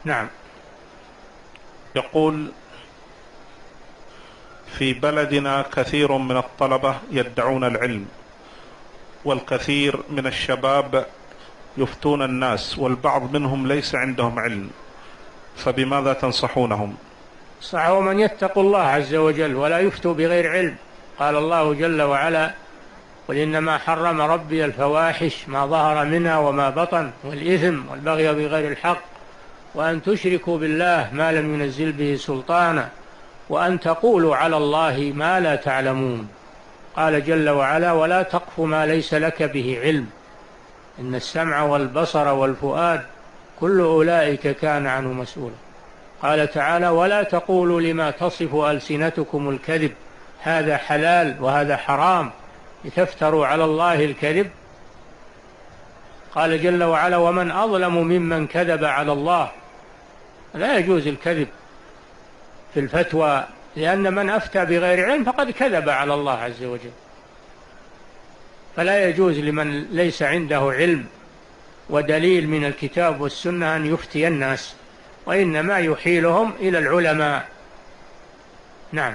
نعم. يقول: في بلدنا كثير من الطلبة يدعون العلم، والكثير من الشباب يفتون الناس، والبعض منهم ليس عندهم علم، فبماذا تنصحونهم؟ صحوا من يتقوا الله عز وجل ولا يفتوا بغير علم. قال الله جل وعلا: قل إنما حرم ربي الفواحش ما ظهر منها وما بطن والإثم والبغي بغير الحق وأن تشركوا بالله ما لم ينزل به سلطانا وأن تقولوا على الله ما لا تعلمون. قال جل وعلا: ولا تقف ما ليس لك به علم إن السمع والبصر والفؤاد كل أولئك كان عنه مسؤولا. قال تعالى: ولا تقولوا لما تصف ألسنتكم الكذب هذا حلال وهذا حرام لتفتروا على الله الكذب. قال جل وعلا: ومن أظلم ممن كذب على الله. لا يجوز الكذب في الفتوى، لأن من أفتى بغير علم فقد كذب على الله عز وجل. فلا يجوز لمن ليس عنده علم ودليل من الكتاب والسنة أن يفتي الناس، وإنما يحيلهم إلى العلماء. نعم.